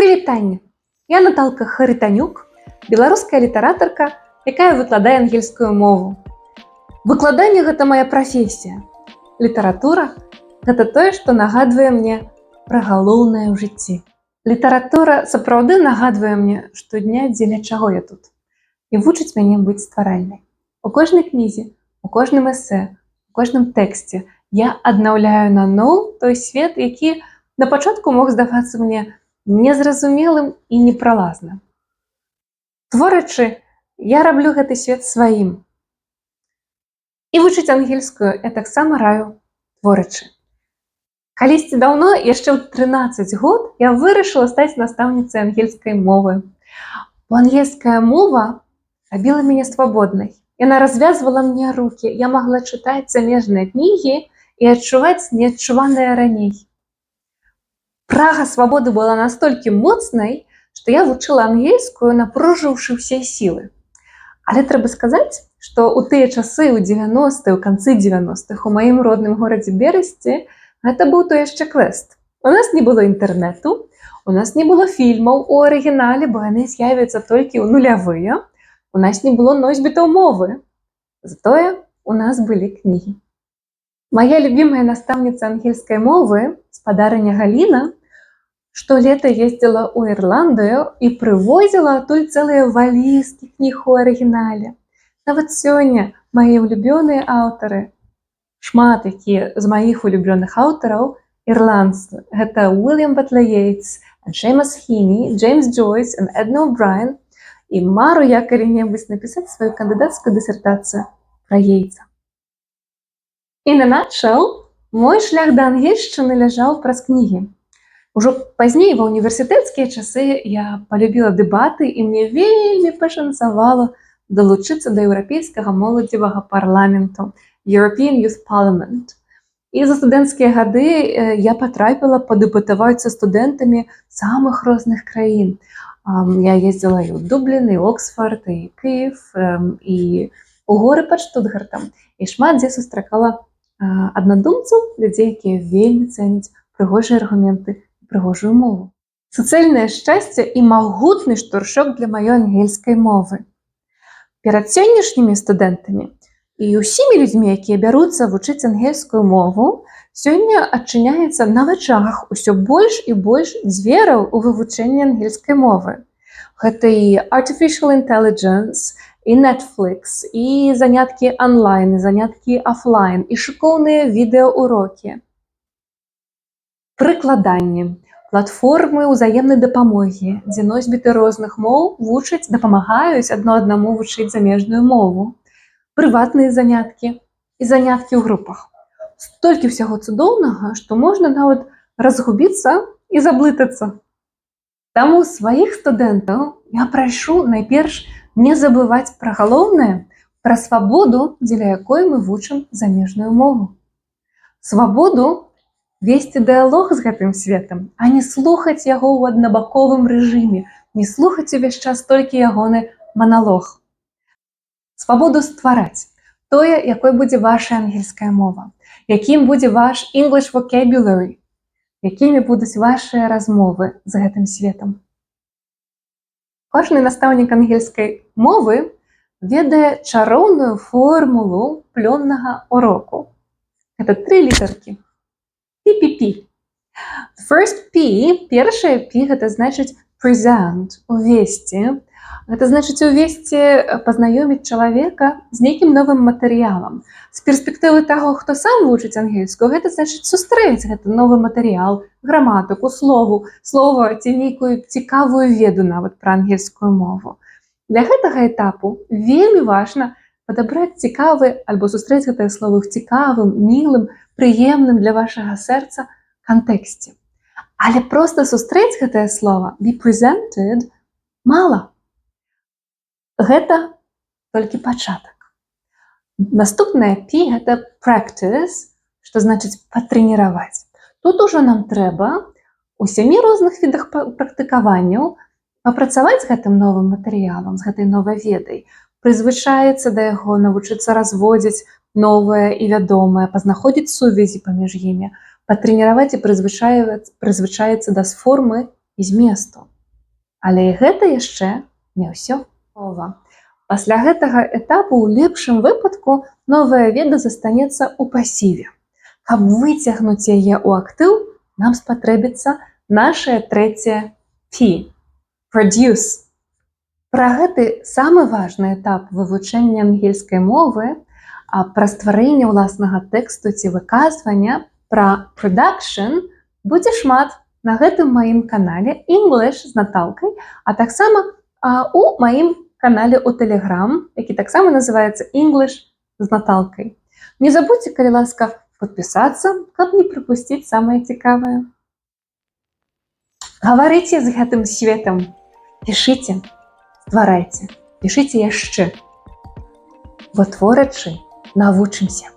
Прывітанне! Я Наталка Хаританюк, беларуская літаратарка, якая выкладае ангельскую мову. Выкладанне гэта моя прафесія. Літаратура гэта тое, што нагадвае мне пра галоўнае ў жыцці. Літаратура сапраўды нагадвае мне штодня, дзеля чаго я тут. І вучыць мяне быць стваральнай. У кожнай кнізе, у кожным эсэ, у кожным тэксце я аднаўляю наноў той свет, які на пачатку мог здавацца мне незразумелым і непралазным. Творачы, я раблю гэты свет сваім. І вучыць ангельскую я таксама раю творачы. Калісьці даўно, яшчэ ў 13 год, я вырашыла стаць настаўніцай ангельскай мовы. Бо ангельская мова рабіла мяне свабоднай. Яна развязвала мне рукі, я магла чытаць замежныя кнігі і адчуваць неадчуванае раней. Прага свабоды была настолькі моцнай, што я вучыла ангельскую, напружыўшы ўсе сілы. Але трэба сказаць, што ў тыя часы, ў 90-е, ў канцы 90-х, у маім родным горадзе Берасці, гэта быў то яшчэ квест. У нас не было інтэрнэту, у нас не было фільмаў у арыгінале, бо яны з'явяцца толькі ў нулявыя, у нас не было носьбітаў мовы. Затое у нас былі кнігі. Моя любімая настаўніца ангельскай мовы, спадарыня Галіна, штолета ездзіла ў Ірландыю і прывозіла адтуль цэлыя валізкі кніг у арыгінале. Нават сёння мае улюбёныя аўтары, шмат які з маіх улюбёных аўтараў ірландцы. Гэта Уільям Батлер Йейтс, Джеймс Хіні, Джеймс Джойс і Эдна О'Брайен. І мару я калі-небудзь напісаць сваю кандыдацкую дысертацыю пра Йейтса. In a nutshell, мой шлях да ангельшчыны ляжаў праз кнігі. Ужо пазней ва універсітэцкія часы я палюбіла дэбаты і мне вельмі пашанцавала далучыцца да еўрапейскага моладзевага парламенту, European Youth Parliament. І за студэнцкія гады я патрапіла падэбатаваць са студэнтамі самых розных краін. Я ездзіла і ў Дублін, і Оксфорд, і Киев, і ў горы пад Штутгартам. І шмат дзе сустракала аднадумцаў, людзей, якія вельмі цэняць прыгожыя аргументы, прыгожую мову. Суцэльнае шчасце і магутны штуршок для маёй ангельскай мовы. Перад сённяшнімі студэнтамі і ўсімі людзьмі, якія бяруцца вучыць ангельскую мову, сёння адчыняецца на вачах усё больш і больш дзвераў у вывучэнні ангельскай мовы. Гэта і artificial intelligence, і Netflix, і заняткі онлайн, і заняткі офлайн, і шыкоўныя відэаўрокі. Прыкладанне, платформы ўзаемнай дапамогі, дзе носьбіты розных моў вучаць, дапамагаюць адно аднаму вучыць замежную мову. Прыватныя заняткі і заняткі ў групах. Столькі ўсяго цудоўнага, што можна нават разгубіцца і заблытацца. Таму сваіх студэнтаў я прашу найперш не забываць пра галоўнае, пра свабоду, дзеля якой мы вучым замежную мову. Свабоду весці дыялог з гэтым светам, а не слухаць яго ў аднабаковым рэжыме, не слухаць увесь час толькі ягоны маналог. Свабоду ствараць тое, якой будзе ваша ангельская мова, якім будзе ваш English vocabulary, якімі будуць вашыя размовы з гэтым светам. Кожны настаўнік ангельскай мовы ведае чароўную формулу плённага уроку. Гэта 3 літаркі. P-P-P. The first P, першая P, гэта значыць present, увесці. Гэта значыць увесці, пазнаёміць чалавека з нейкім новым матэрыялам. З перспектывы таго, хто сам вучыць ангельскую, гэта значыць сустрэць гэты новы матэрыял, граматыку, слова ці нейкую цікавую веду нават пра ангельскую мову. Для гэтага этапу вельмі важна падабраць цікавы альбо сустрэць гэтае слово ў цікавым, мілым, прыемным для вашага сэрца кантэксце. Але проста сустрэць гэтае слово, be presented, мала. Гэта толькі пачатак. Наступная P – гэта practice, што значыць патрэніраваць. Тут ужо нам трэба у 7 розных відах практыкаванняў папрацаваць з гэтым новым матэрыялам, з гэтай новай ведай, прызвычаіцца да яго, навучыцца разводзіць новае і вядомае, пазнаходзіць сувязі паміж імі, патрэніраваць і прызвычаіцца да формы і зместу. Але і гэта яшчэ не ўсё. Пасля гэтага этапу ў лепшым выпадку новая веда застанецца ў пасіве. Каб выцягнуць яе ў актыў, нам спатрэбіцца нашае трэцяе P – produce. Пра гэты самы важны этап вывучэння ангельскай мовы, а пра стварэнне ўласнага тэксту ці выказвання, пра production будзе шмат на гэтым маім канале English з Наталкай, а таксама у маім канале ў Telegram, які таксама называецца English з Наталкай. Не забудзьце, калі ласка, падпісацца, каб не прапусціць самае цікавае. Гаварыце з гэтым светам, пішыце, стварайце, пішыце яшчэ. Бо творачы навучымся.